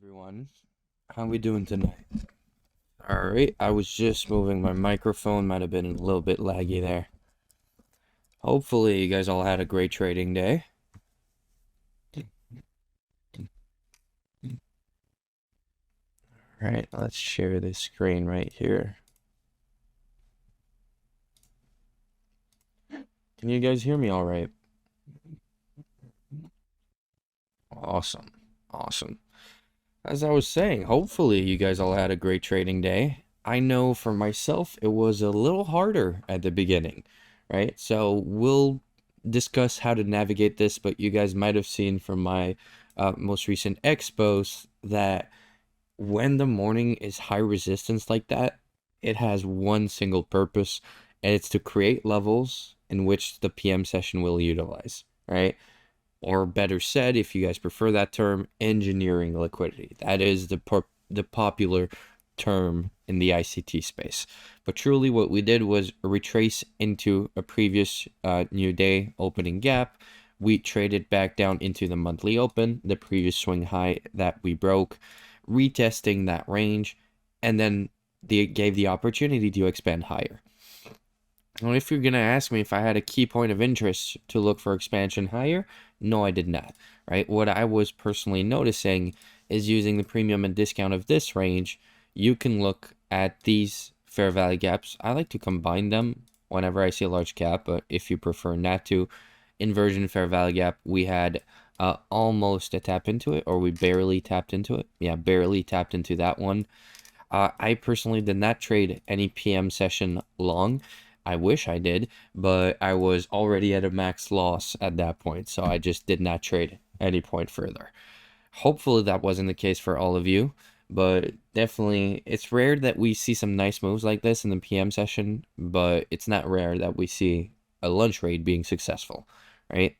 Everyone. How we doing tonight? All right, I was just moving my microphone, might have been a little bit laggy there. Hopefully, you guys all had a great trading day. All right, let's share this screen right here. Can you guys hear me all right? Awesome. Awesome. As I was saying, hopefully you guys all had a great trading day. I know for myself it was a little harder at the beginning, right? So we'll discuss how to navigate this, but you guys might have seen from my most recent expos that when the morning is high resistance like that, it has one single purpose, and it's to create levels in which the PM session will utilize, right? Or better said, if you guys prefer that term, engineering liquidity. That is the popular term in the ICT space. But truly what we did was retrace into a previous new day opening gap. We traded back down into the monthly open, the previous swing high that we broke, retesting that range, and then they gave the opportunity to expand higher. Well, if you're going to ask me if I had a key point of interest to look for expansion higher, no, I did not, right? What I was personally noticing is using the premium and discount of this range, you can look at these fair value gaps. I like to combine them whenever I see a large gap, but if you prefer not to, inversion fair value gap, we had almost a tap into it, or we barely tapped into it. Yeah, barely tapped into that one. I personally did not trade any PM session long. I wish I did, but I was already at a max loss at that point, so I just did not trade any point further. Hopefully that wasn't the case for all of you, but definitely it's rare that we see some nice moves like this in the PM session, but it's not rare that we see a lunch raid being successful, right?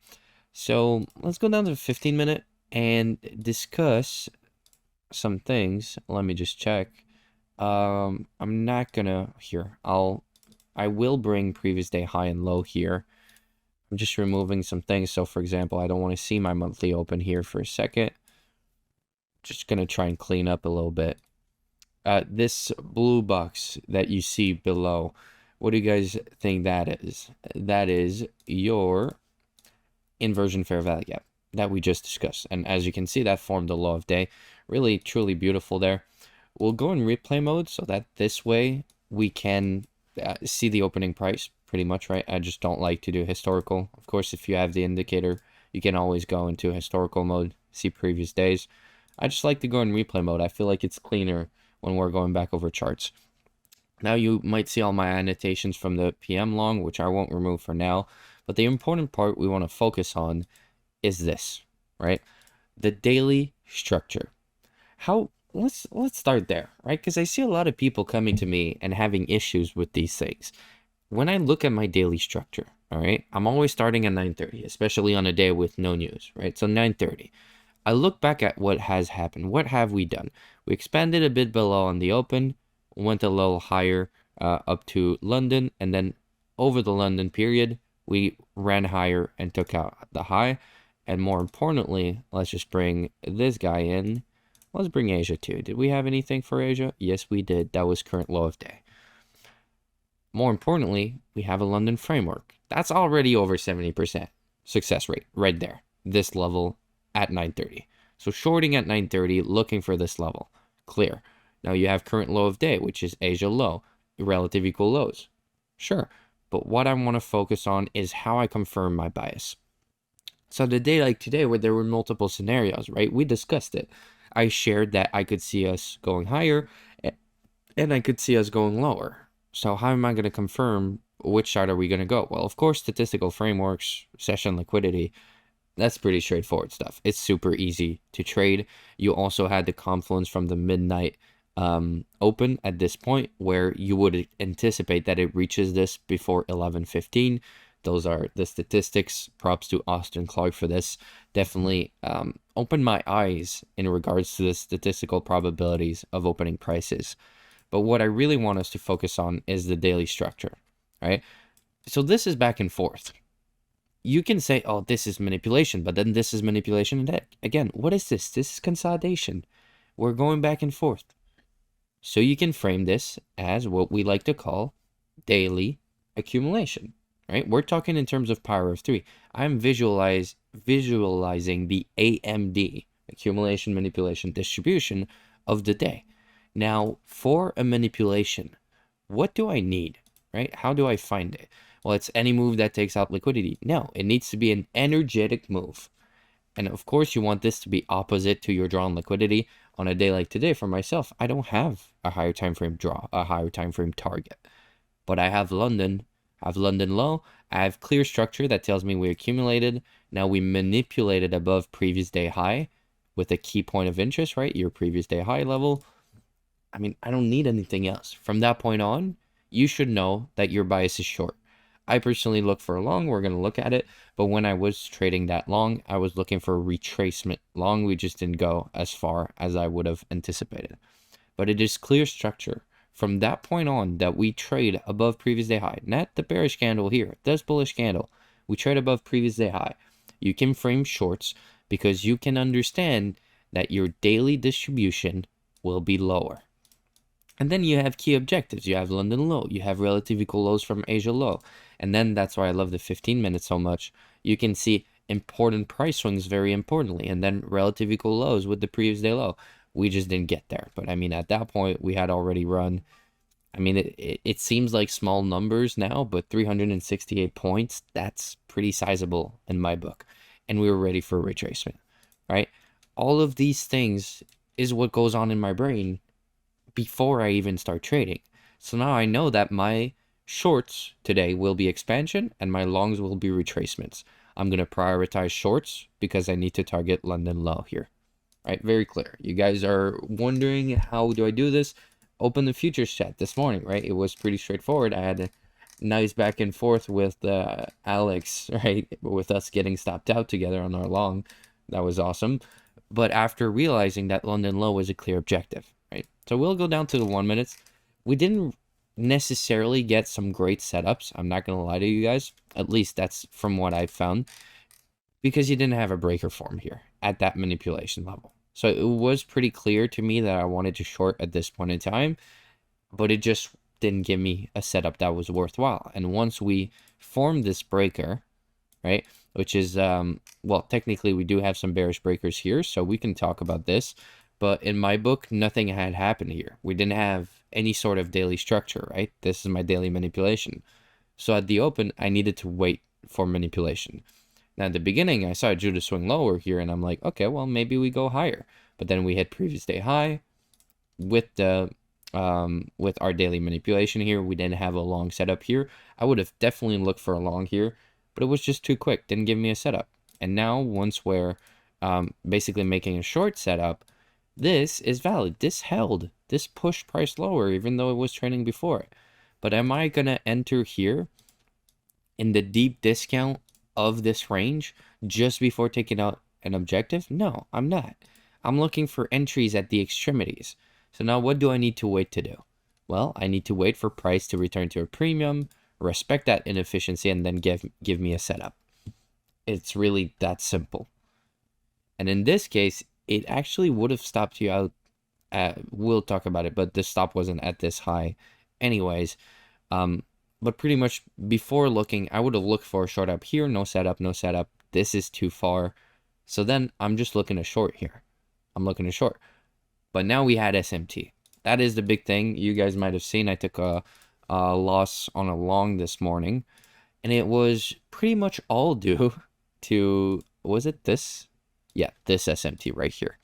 So let's go down to 15 minute and discuss some things. Let me just check. I'm not gonna here. I will bring previous day high and low here. I'm just removing some things. So for example, I don't want to see my monthly open here for a second. Just gonna try and clean up a little bit. This blue box that you see below, what do you guys think that is? That is your inversion fair value gap that we just discussed. And as you can see, that formed the low of day. Really, truly beautiful there. We'll go in replay mode so that this way we can see the opening price pretty much, right? I just don't like to do historical. Of course, if you have the indicator, you can always go into historical mode, see previous days. I just like to go in replay mode. I feel like it's cleaner when we're going back over charts. Now you might see all my annotations from the PM long, which I won't remove for now. But the important part we want to focus on is this, right? The daily structure. How let's start there, right? Because I see a lot of people coming to me and having issues with these things. When I look at my daily structure, all right, I'm always starting at 9:30, especially on a day with no news, right? So 9:30. I look back at what has happened. What have we done? We expanded a bit below on the open, went a little higher up to London, and then over the London period, we ran higher and took out the high. And more importantly, let's just bring this guy in. Let's bring Asia too. Did we have anything for Asia? Yes, we did. That was current low of day. More importantly, we have a London framework. That's already over 70% success rate right there. This level at 9:30. So shorting at 9:30, looking for this level. Clear. Now you have current low of day, which is Asia low, relative equal lows. Sure. But what I want to focus on is how I confirm my bias. So the day like today, where there were multiple scenarios, right? We discussed it. I shared that I could see us going higher and I could see us going lower. So how am I going to confirm which side are we going to go? Well, of course, statistical frameworks, session liquidity, that's pretty straightforward stuff. It's super easy to trade. You also had the confluence from the midnight open at this point where you would anticipate that it reaches this before 11:15. Those are the statistics. Props to Austin Clark for this. Definitely opened my eyes in regards to the statistical probabilities of opening prices. But what I really want us to focus on is the daily structure, right? So this is back and forth. You can say, oh, this is manipulation, but then this is manipulation. And again, what is this? This is consolidation. we're going back and forth. So you can frame this as what we like to call daily accumulation, right? We're talking in terms of power of three. I'm visualizing the AMD, accumulation, manipulation, distribution of the day. Now, for a manipulation, what do I need, right? How do I find it? Well, it's any move that takes out liquidity. No, it needs to be an energetic move. And of course, you want this to be opposite to your drawn liquidity. On a day like today, for myself, I don't have a higher time frame draw, a higher time frame target, but I have London. I have London low. I have clear structure that tells me we accumulated. Now we manipulated above previous day high with a key point of interest, right? Your previous day high level. I mean, I don't need anything else. From that point on, you should know that your bias is short. I personally look for a long. We're going to look at it. But when I was trading that long, I was looking for a retracement long. We just didn't go as far as I would have anticipated. But it is clear structure from that point on that we trade above previous day high. Not the bearish candle here, this bullish candle. We trade above previous day high. You can frame shorts because you can understand that your daily distribution will be lower. And then you have key objectives. You have London low. You have relative equal lows from Asia low. And then that's why I love the 15 minutes so much. You can see important price swings very importantly. And then relative equal lows with the previous day low. We just didn't get there. But I mean, at that point, we had already run. I mean, it seems like small numbers now, but 368 points, that's pretty sizable in my book. And we were ready for retracement, right? All of these things is what goes on in my brain before I even start trading. So now I know that my shorts today will be expansion and my longs will be retracements. I'm going to prioritize shorts because I need to target London low here. Right? Very clear. You guys are wondering how do I do this? Open the futures chat this morning, right? It was pretty straightforward. I had a nice back and forth with Alex, right? With us getting stopped out together on our long. That was awesome. But after realizing that London low was a clear objective, right? So we'll go down to the 1 minutes. We didn't necessarily get some great setups. I'm not going to lie to you guys. At least that's from what I've found. Because you didn't have a breaker form here at that manipulation level. So it was pretty clear to me that I wanted to short at this point in time, but it just didn't give me a setup that was worthwhile. And once we formed this breaker, right, which is, well, technically we do have some bearish breakers here, so we can talk about this. But in my book, nothing had happened here. We didn't have any sort of daily structure, right? This is my daily manipulation. So at the open, I needed to wait for manipulation. Now, at the beginning, I saw Judah swing lower here, and I'm like, okay, well, maybe we go higher. But then we hit previous day high with the with our daily manipulation here. We didn't have a long setup here. I would have definitely looked for a long here, but it was just too quick. Didn't give me a setup. And now, once we're basically making a short setup, this is valid. This held. This pushed price lower, even though it was trading before it. But am I going to enter here in the deep discount of this range just before taking out an objective? No, I'm not. I'm looking for entries at the extremities. So now what do I need to wait to do? Well, I need to wait for price to return to a premium, respect that inefficiency, and then give me a setup. It's really that simple. And in this case, it actually would have stopped you out. We'll talk about it, but the stop wasn't at this high anyways. But pretty much before looking, I would have looked for a short up here. No setup, no setup. This is too far. So then I'm just looking to short here. I'm looking to short. But now we had SMT. That is the big thing. You guys might have seen I took a loss on a long this morning. And it was pretty much all due to, was it this? Yeah, this SMT right here.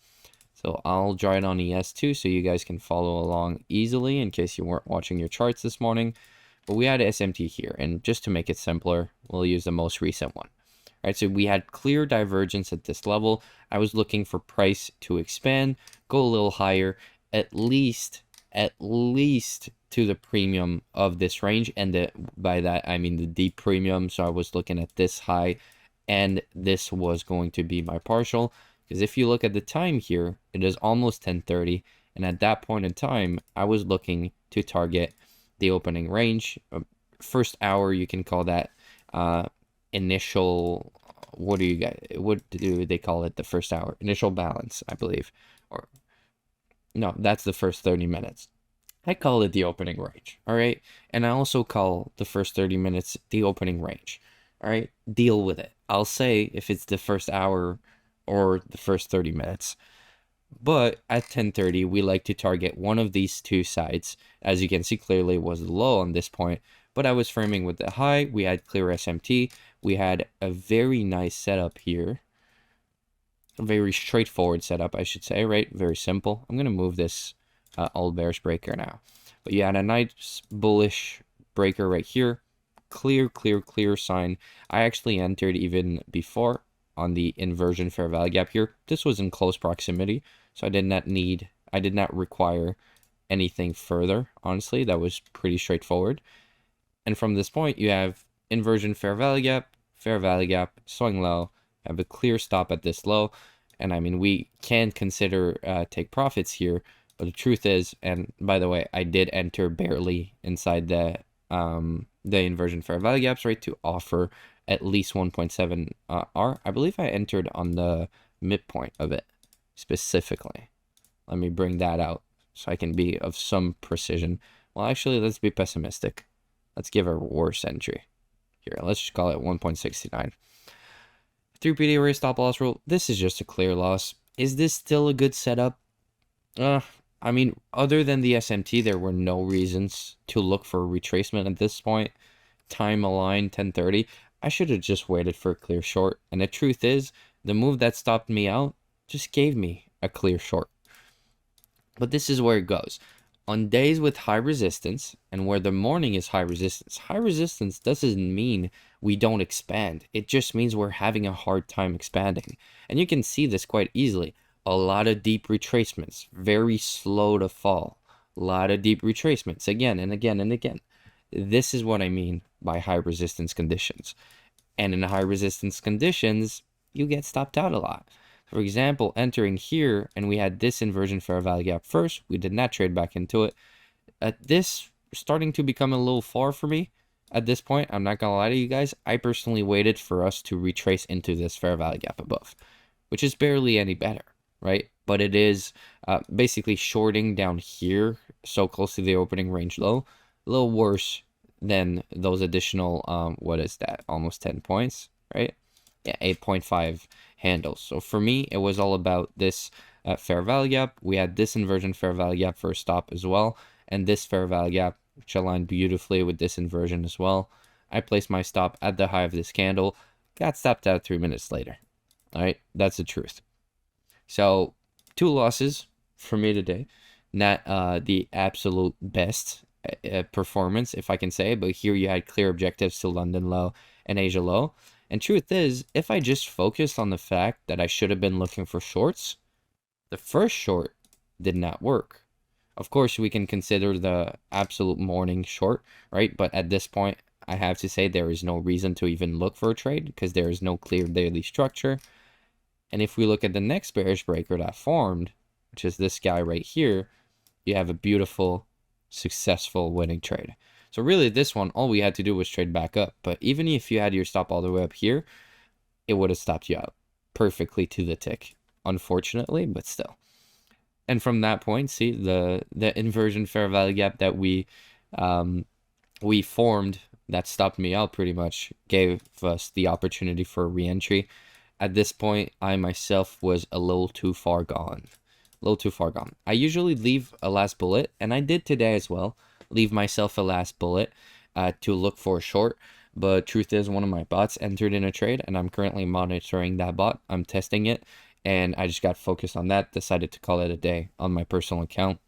So I'll draw it on ES2 so you guys can follow along easily in case you weren't watching your charts this morning. But we had SMT here, and just to make it simpler, we'll use the most recent one. All right, so we had clear divergence at this level. I was looking for price to expand, go a little higher, at least to the premium of this range, and by that I mean the deep premium. So I was looking at this high, and this was going to be my partial. Because if you look at the time here, it is almost 10:30, and at that point in time, I was looking to target the opening range. First hour, you can call that initial, what do they call it? The first hour, initial balance, I believe. Or No, that's the first 30 minutes. I call it the opening range, all right? And I also call the first 30 minutes the opening range, all right? Deal with it. I'll say if it's the first hour or the first 30 minutes. But at 10:30, we like to target one of these two sides. As you can see clearly, it was low on this point, but I was framing with the high. We had clear SMT. We had a very nice setup here. A very straightforward setup, I should say, right? Very simple. I'm going to move this all bearish breaker now. But you had a nice bullish breaker right here. Clear, clear, clear sign. I actually entered even before on the inversion fair value gap here. This was in close proximity, so I did not require anything further. Honestly, that was pretty straightforward. And from this point, you have inversion fair value gap, swing low, have a clear stop at this low. And I mean, we can consider take profits here, but the truth is, and by the way, I did enter barely inside the inversion fair value gaps, right, to offer at least 1.7 R. I believe I entered on the midpoint of it specifically. Let me bring that out so I can be of some precision. Well, actually, let's be pessimistic. Let's give a worse entry. Here, let's just call it 1.69. 3PD array stop loss rule. This is just a clear loss. Is this still a good setup? I mean, other than the SMT, there were no reasons to look for a retracement at this point. Time aligned 10:30. I should have just waited for a clear short. And the truth is, the move that stopped me out just gave me a clear short. But this is where it goes. On days with high resistance and where the morning is high resistance doesn't mean we don't expand. It just means we're having a hard time expanding. And you can see this quite easily. A lot of deep retracements, very slow to fall. A lot of deep retracements again and again and again. This is what I mean by high resistance conditions. And in high resistance conditions, you get stopped out a lot. For example, entering here, and we had this inversion fair value gap first. We did not trade back into it. This starting to become a little far for me at this point. I'm not going to lie to you guys. I personally waited for us to retrace into this fair value gap above, which is barely any better, right? But it is basically shorting down here, so close to the opening range low. A little worse than those additional, what is that? Almost 10 points, right? Yeah, 8.5 handles. So for me, it was all about this fair value gap. We had this inversion fair value gap for a stop as well, and this fair value gap, which aligned beautifully with this inversion as well. I placed my stop at the high of this candle, got stopped out 3 minutes later. All right, that's the truth. So 2 losses for me today. Not the absolute best performance, if I can say, but here you had clear objectives to London low and Asia low. And truth is, if I just focused on the fact that I should have been looking for shorts, the first short did not work. Of course, we can consider the absolute morning short, right? But at this point, I have to say there is no reason to even look for a trade because there is no clear daily structure. And if we look at the next bearish breaker that formed, which is this guy right here, you have a beautiful, successful winning trade. So really this one, all we had to do was trade back up. But even if you had your stop all the way up here, it would have stopped you out perfectly to the tick, unfortunately, but still. And from that point, see the inversion fair value gap that we formed that stopped me out pretty much gave us the opportunity for a re-entry. At this point, I myself was a little too far gone. I usually leave a last bullet, and I did today as well. Leave myself a last bullet to look for a short. But truth is, one of my bots entered in a trade, and I'm currently monitoring that bot. I'm testing it, and I just got focused on that. Decided to call it a day on my personal account.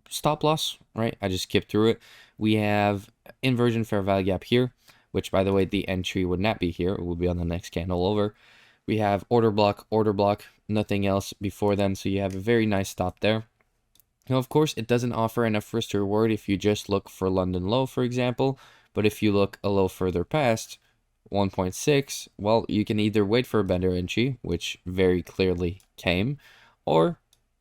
Stop loss, right? I just skipped through it. We have inversion fair value gap here, which, by the way, the entry would not be here. It will be on the next candle over. We have order block, nothing else before then. So you have a very nice stop there. Now, of course, it doesn't offer enough risk to reward if you just look for London low, for example. But if you look a little further past 1.6, well, you can either wait for a better entry, which very clearly came, or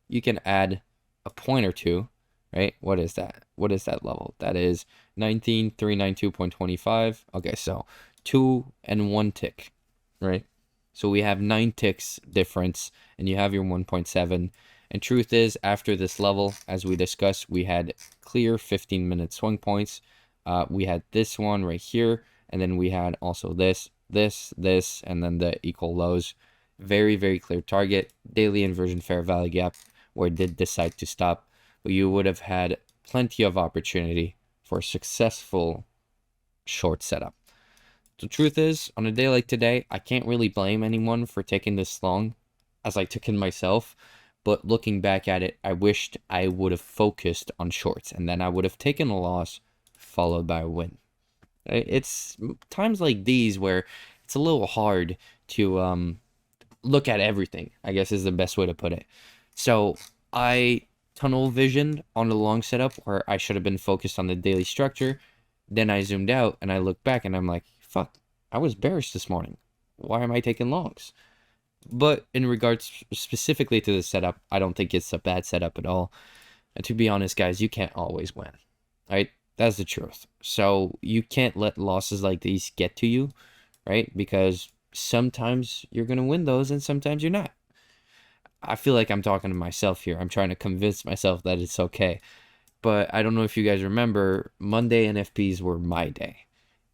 you can add a point or two, right? What is that? What is that level? That is 19392.25. Okay, so 2 and 1 tick, right? So we have 9 ticks difference, and you have your 1.7. And truth is, after this level, as we discussed, we had clear 15-minute swing points. We had this one right here, and then we had also this, and then the equal lows. Very, very clear target. Daily inversion fair value gap, where it did decide to stop. But you would have had plenty of opportunity for a successful short setup. The truth is, on a day like today, I can't really blame anyone for taking this long, as I took it myself. But looking back at it, I wished I would have focused on shorts, and then I would have taken a loss followed by a win. It's times like these where it's a little hard to look at everything, I guess is the best way to put it. So I tunnel visioned on the long setup where I should have been focused on the daily structure. Then I zoomed out and I looked back and I'm like, fuck, I was bearish this morning. Why am I taking longs? But in regards specifically to the setup, I don't think it's a bad setup at all. And to be honest, guys, you can't always win, right? That's the truth. So you can't let losses like these get to you, right? Because sometimes you're going to win those and sometimes you're not. I feel like I'm talking to myself here. I'm trying to convince myself that it's okay. But I don't know if you guys remember, Monday NFPs were my day.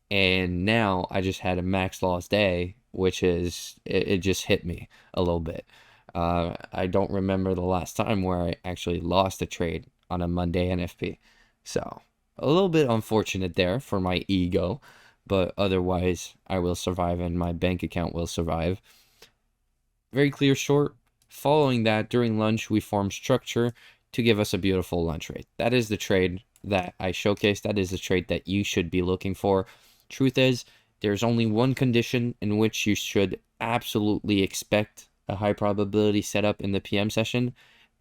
And now I just had a max loss day, which is, it just hit me a little bit. I don't remember the last time where I actually lost a trade on a Monday NFP. So a little bit unfortunate there for my ego, but otherwise I will survive and my bank account will survive. Very clear short. Following that, during lunch, we formed structure to give us a beautiful lunch rate. That is the trade that I showcased. That is the trade that you should be looking for. Truth is, there's only one condition in which you should absolutely expect a high probability setup in the PM session,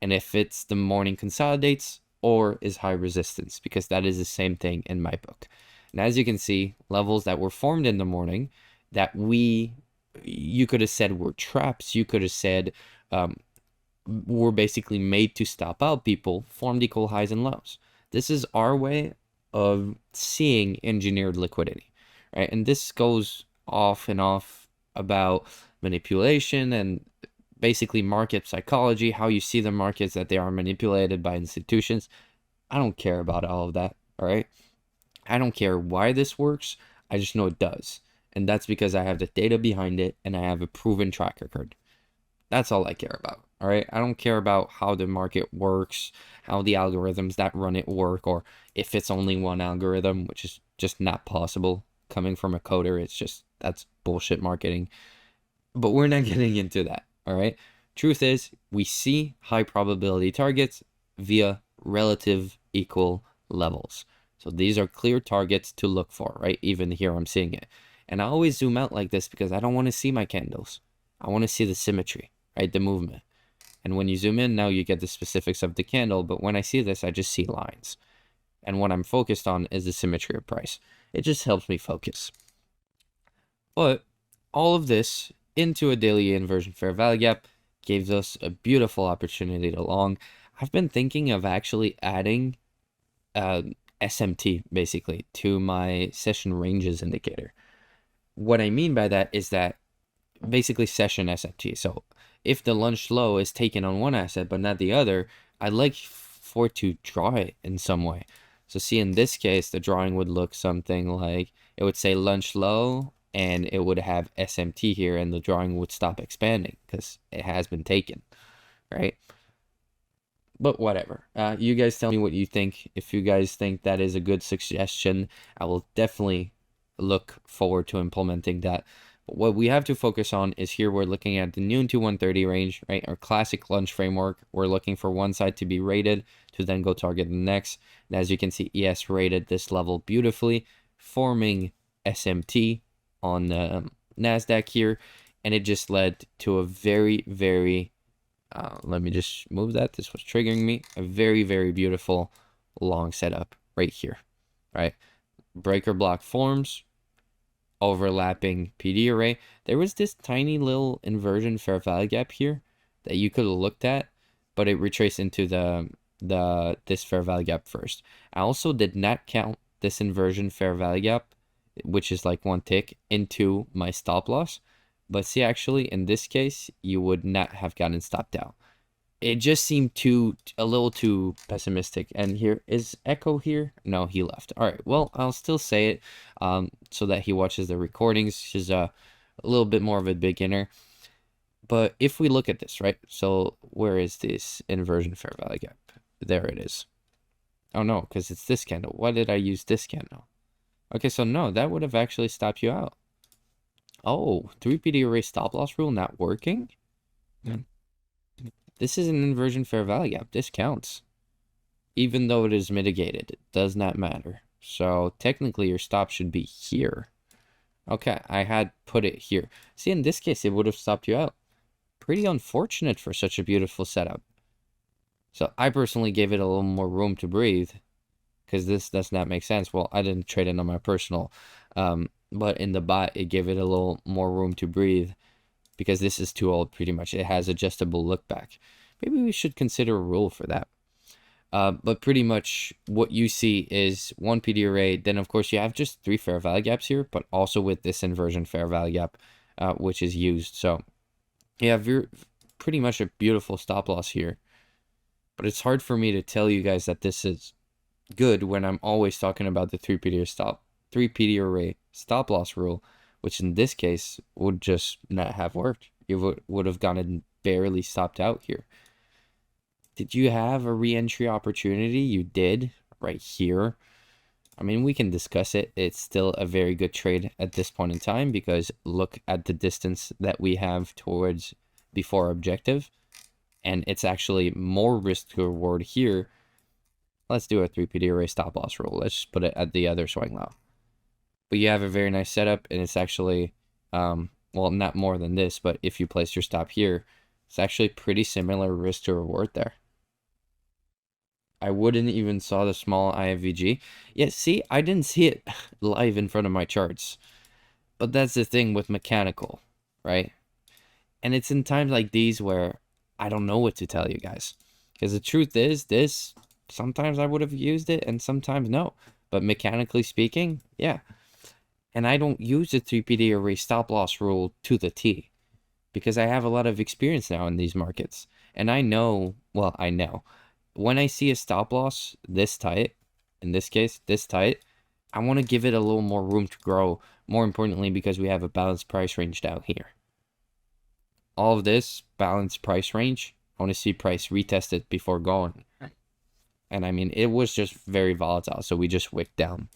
and if it's the morning consolidates or is high resistance, because that is the same thing in my book. And as you can see, levels that were formed in the morning that you could have said were traps, you could have said were basically made to stop out people, formed equal highs and lows. This is our way of seeing engineered liquidity, right? And this goes off and off about manipulation and basically market psychology, how you see the markets, that they are manipulated by institutions. I don't care about all of that, all right? I don't care why this works. I just know it does. And that's because I have the data behind it and I have a proven track record. That's all I care about. All right. I don't care about how the market works, how the algorithms that run it work, or if it's only one algorithm, which is just not possible. Coming from a coder, it's just, that's bullshit marketing. But we're not getting into that. All right. Truth is, we see high probability targets via relative equal levels. So these are clear targets to look for, right? Even here I'm seeing it. And I always zoom out like this because I don't want to see my candles. I want to see the symmetry, right? The movement. And when you zoom in, now you get the specifics of the candle. But when I see this, I just see lines. And what I'm focused on is the symmetry of price. It just helps me focus. But all of this into a daily inversion fair value gap gives us a beautiful opportunity to long. I've been thinking of actually adding SMT basically to my session ranges indicator. What I mean by that is that basically session SMT. So if the lunch low is taken on one asset but not the other, I'd like for it to draw it in some way. So see, in this case, the drawing would look something like, it would say lunch low and it would have SMT here and the drawing would stop expanding because it has been taken, right? But whatever. You guys tell me what you think. If you guys think that is a good suggestion, I will definitely look forward to implementing that. But what we have to focus on is here we're looking at the noon to 1:30 range, right? Our classic lunch framework. We're looking for one side to be rated to then go target the next. And as you can see, ES rated this level beautifully, forming SMT on the NASDAQ here. And it just led to a very, very, let me just move that. This was triggering me. A very, very beautiful long setup right here, right? Breaker block forms, overlapping PD array. There was this tiny little inversion fair value gap here that you could have looked at, but it retraced into this fair value gap first. I also did not count this inversion fair value gap, which is like one tick, into my stop loss. But see, actually, in this case, you would not have gotten stopped out. it just seemed a little too pessimistic. And here is Echo here. No, he left. All right. Well, I'll still say it, so that he watches the recordings. He's a little bit more of a beginner. But if we look at this, right? So where is this inversion fair value gap? There it is. Oh no, because it's this candle. Why did I use this candle? Okay, so no, that would have actually stopped you out. Oh, 3PD array stop loss rule not working? This is an inversion fair value gap. This counts. Even though it is mitigated, it does not matter. So technically your stop should be here. Okay, I had put it here. See, in this case, it would have stopped you out. Pretty unfortunate for such a beautiful setup. So I personally gave it a little more room to breathe, because this does not make sense. Well, I didn't trade it on my personal, but in the bot, it gave it a little more room to breathe, because this is too old pretty much. It has adjustable look back. Maybe we should consider a rule for that. But pretty much what you see is one PD array. Then, of course, you have just 3 fair value gaps here, but also with this inversion fair value gap, which is used. So you have pretty much a beautiful stop loss here. But it's hard for me to tell you guys that this is good when I'm always talking about the 3PD array stop loss rule, which in this case would just not have worked. You would have gotten barely stopped out here. Did you have a re-entry opportunity? You did right here. I mean, we can discuss it. It's still a very good trade at this point in time, because look at the distance that we have towards before objective, and it's actually more risk to reward here. Let's do a 3PD array stop loss rule. Let's just put it at the other swing low. But you have a very nice setup, and it's actually, well, not more than this, but if you place your stop here, it's actually pretty similar risk to reward there. I wouldn't even saw the small IFVG. Yeah, see, I didn't see it live in front of my charts. But that's the thing with mechanical, right? And it's in times like these where I don't know what to tell you guys. Because the truth is, this, sometimes I would have used it and sometimes no. But mechanically speaking, yeah. And I don't use the 3PD array stop loss rule to the T, because I have a lot of experience now in these markets. And I know, well, I know, when I see a stop loss this tight, in this case, this tight, I want to give it a little more room to grow. More importantly, because we have a balanced price range down here. All of this balanced price range, I want to see price retested before going. And I mean, it was just very volatile, so we just wicked down.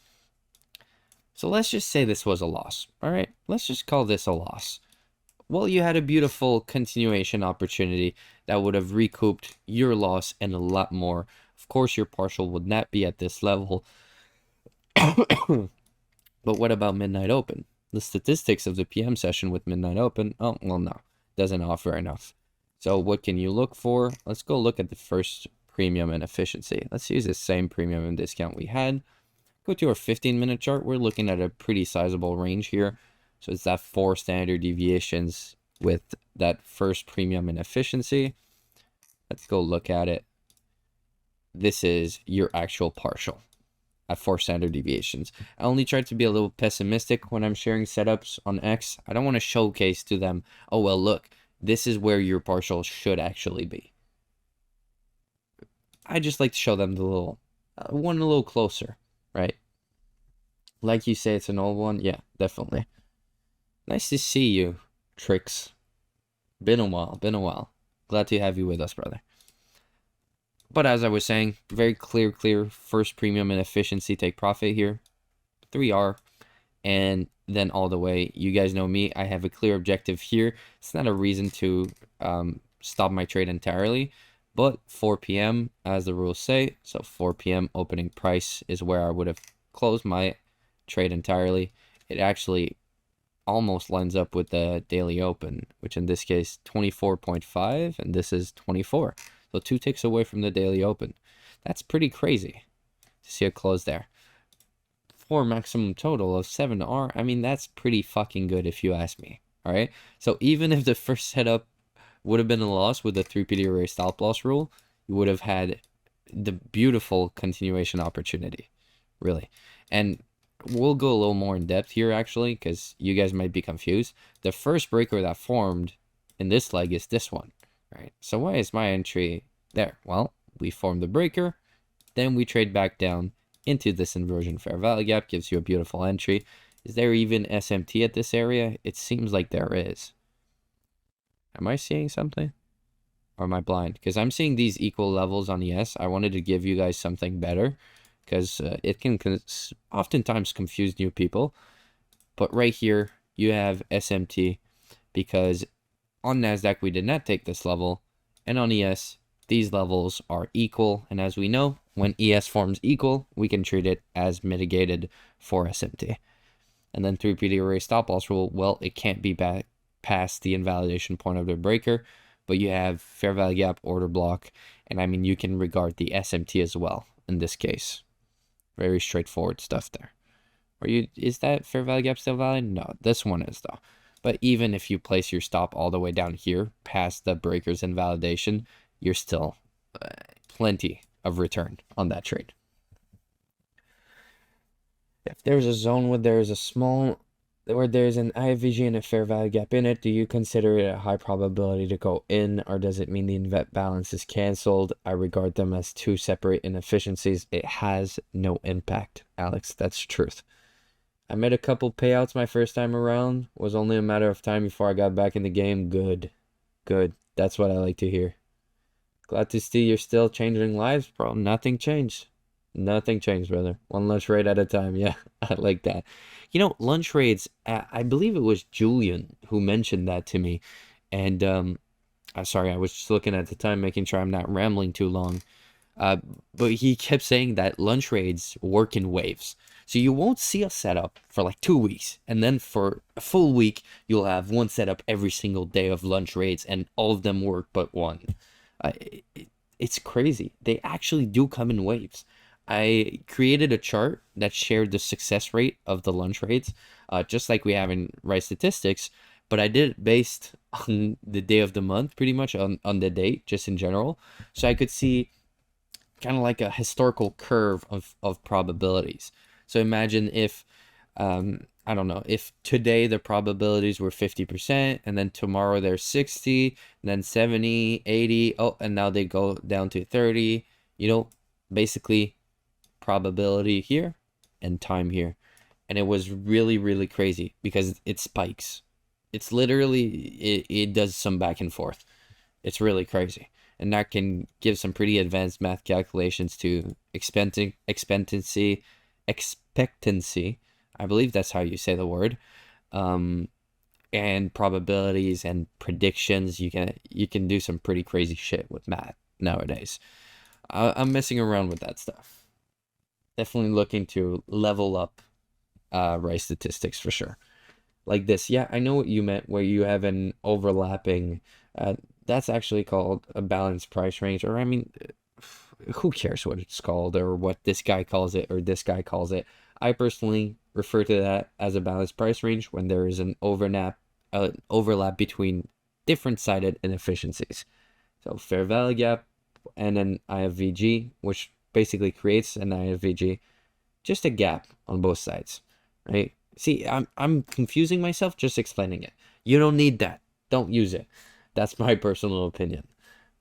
So let's just say this was a loss. All right, let's just call this a loss. Well, you had a beautiful continuation opportunity that would have recouped your loss and a lot more. Of course, your partial would not be at this level. But what about Midnight Open? The statistics of the PM session with Midnight Open, oh, well, no, doesn't offer enough. So what can you look for? Let's go look at the first premium and efficiency. Let's use the same premium and discount we had. Go to our 15-minute chart. We're looking at a pretty sizable range here. So it's that 4 standard deviations with that first premium and efficiency. Let's go look at it. This is your actual partial at 4 standard deviations. I only try to be a little pessimistic when I'm sharing setups on X. I don't want to showcase to them, oh, well, look, this is where your partial should actually be. I just like to show them the little, one a little closer, right? Like you say, it's an old one. Yeah, definitely. Nice to see you, Tricks. Been a while. Glad to have you with us, brother. But as I was saying, very clear first premium and efficiency take profit here. 3R. And then all the way. You guys know me. I have a clear objective here. It's not a reason to stop my trade entirely. But 4 p.m. as the rules say. So 4 p.m. opening price is where I would have closed my trade entirely. It actually almost lines up with the daily open, which in this case 24.5, and this is 24. So 2 ticks away from the daily open. That's pretty crazy to see a close there. For maximum total of 7R, I mean, that's pretty fucking good if you ask me. All right. So even if the first setup would have been a loss with the 3PD array stop loss rule, you would have had the beautiful continuation opportunity, really. And we'll go a little more in depth here, actually, because you guys might be confused. The first breaker that formed in this leg is this one, right? So why is my entry there? Well, we form the breaker, then we trade back down into this inversion fair value gap, gives you a beautiful entry. Is there even SMT at this area? It seems like there is. Am I seeing something? Or am I blind? Because I'm seeing these equal levels on ES. I wanted to give you guys something better because it can oftentimes confuse new people. But right here, you have SMT because on NASDAQ, we did not take this level. And on ES, these levels are equal. And as we know, when ES forms equal, we can treat it as mitigated for SMT. And then 3PD array stop loss rule, well, it can't be back past the invalidation point of the breaker, but you have fair value gap, order block, and I mean, you can regard the SMT as well in this case. Very straightforward stuff there. Is that fair value gap still valid? No, this one is though. But even if you place your stop all the way down here past the breaker's invalidation, you're still plenty of return on that trade. If there's a zone where there's an IFVG and a fair value gap in it, do you consider it a high probability to go in, or does it mean the invet balance is canceled? I regard them as two separate inefficiencies. It has no impact, Alex. That's truth. I made a couple payouts my first time around. Was only a matter of time before I got back in the game. Good. Good. That's what I like to hear. Glad to see you're still changing lives, bro. Nothing changed. Nothing changed, brother. One lunch rate at a time. Yeah, I like that. You know, lunch rates, I believe it was Julian who mentioned that to me. And sorry, I was just looking at the time, making sure I'm not rambling too long. But he kept saying that lunch raids work in waves. So you won't see a setup for like 2 weeks. And then for a full week, you'll have one setup every single day of lunch raids, and all of them work but one. It's crazy. They actually do come in waves. I created a chart that shared the success rate of the lunch rates, just like we have in Rice Statistics, but I did it based on the day of the month, pretty much on the date, just in general. So I could see kind of like a historical curve of probabilities. So imagine if, I don't know, if today the probabilities were 50%, and then tomorrow they're 60, and then 70, 80, oh, and now they go down to 30, basically probability here and time here. And it was really, really crazy because it spikes. It's literally, it does some back and forth. It's really crazy. And that can give some pretty advanced math calculations to expectancy. I believe that's how you say the word. And probabilities and predictions. You can do some pretty crazy shit with math nowadays. I'm messing around with that stuff. Definitely looking to level up Rice Statistics for sure. Like this. Yeah, I know what you meant where you have an overlapping, that's actually called a balanced price range, or I mean, who cares what it's called or what this guy calls it or this guy calls it. I personally refer to that as a balanced price range when there is an overlap between different sided inefficiencies. So fair value gap and an IFVG, which basically creates an IFVG, just a gap on both sides, right? See, I'm confusing myself just explaining it. You don't need that. Don't use it. That's my personal opinion.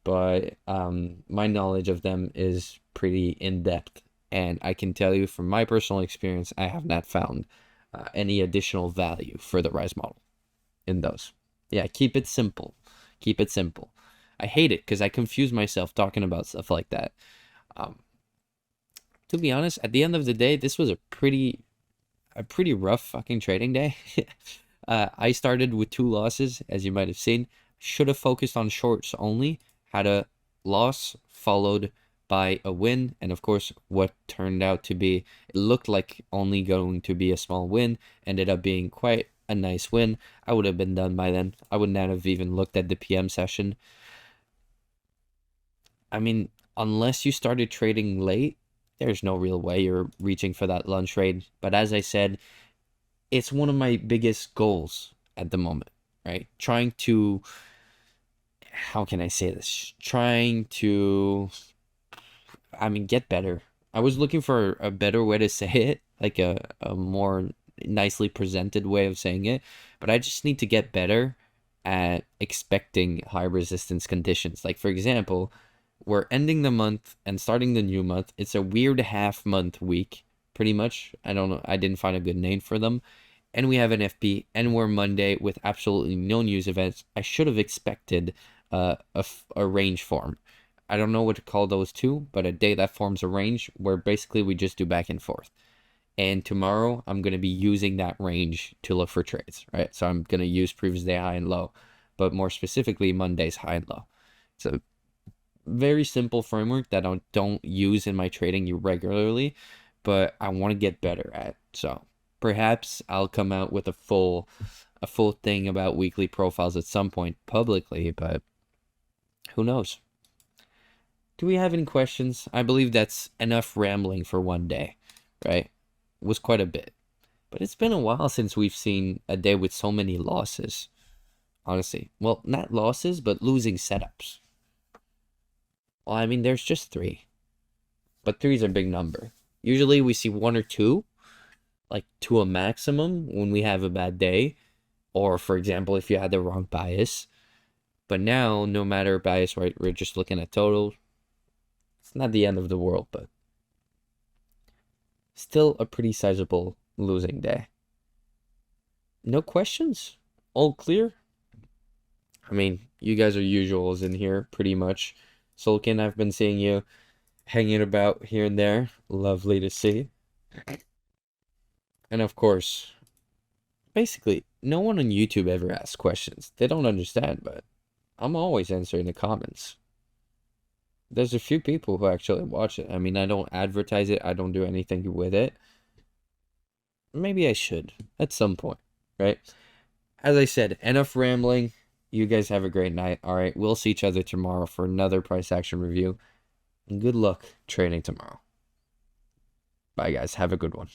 But my knowledge of them is pretty in-depth. And I can tell you from my personal experience, I have not found any additional value for the RISE model in those. Yeah, keep it simple. Keep it simple. I hate it because I confuse myself talking about stuff like that. To be honest, at the end of the day, this was a pretty rough fucking trading day. I started with 2 losses, as you might have seen. Should have focused on shorts only. Had a loss followed by a win, and of course, what turned out to be, it looked like only going to be a small win, ended up being quite a nice win. I would have been done by then. I would not have even looked at the PM session. I mean, unless you started trading late, there's no real way you're reaching for that lunch trade. But as I said, it's one of my biggest goals at the moment, right? Trying to, how can I say this? Trying to, get better. I was looking for a better way to say it, like a more nicely presented way of saying it, but I just need to get better at expecting high resistance conditions. Like, for example, we're ending the month and starting the new month. It's a weird half month week, pretty much. I don't know. I didn't find a good name for them. And we have an NFP, and we're Monday with absolutely no news events. I should have expected a range form. I don't know what to call those two, but a day that forms a range where basically we just do back and forth. And tomorrow I'm going to be using that range to look for trades, right? So I'm going to use previous day high and low, but more specifically Monday's high and low. It's a very simple framework that I don't use in my trading regularly, but I want to get better at. So perhaps I'll come out with a full thing about weekly profiles at some point publicly, but who knows? Do we have any questions? I believe that's enough rambling for one day, right? It was quite a bit. But it's been a while since we've seen a day with so many losses, honestly. Well, not losses, but losing setups. Well, I mean, there's just three, but three is a big number. Usually we see one or two, like to a maximum when we have a bad day, or for example, if you had the wrong bias. But now, no matter bias, right, we're just looking at total. It's not the end of the world, but still a pretty sizable losing day. No questions? All clear? I mean, you guys are usuals in here, pretty much. Sulkin, I've been seeing you hanging about here and there. Lovely to see. And of course, basically, no one on YouTube ever asks questions. They don't understand, but I'm always answering the comments. There's a few people who actually watch it. I mean, I don't advertise it. I don't do anything with it. Maybe I should at some point, right? As I said, enough rambling. You guys have a great night. All right, we'll see each other tomorrow for another price action review. And good luck trading tomorrow. Bye, guys. Have a good one.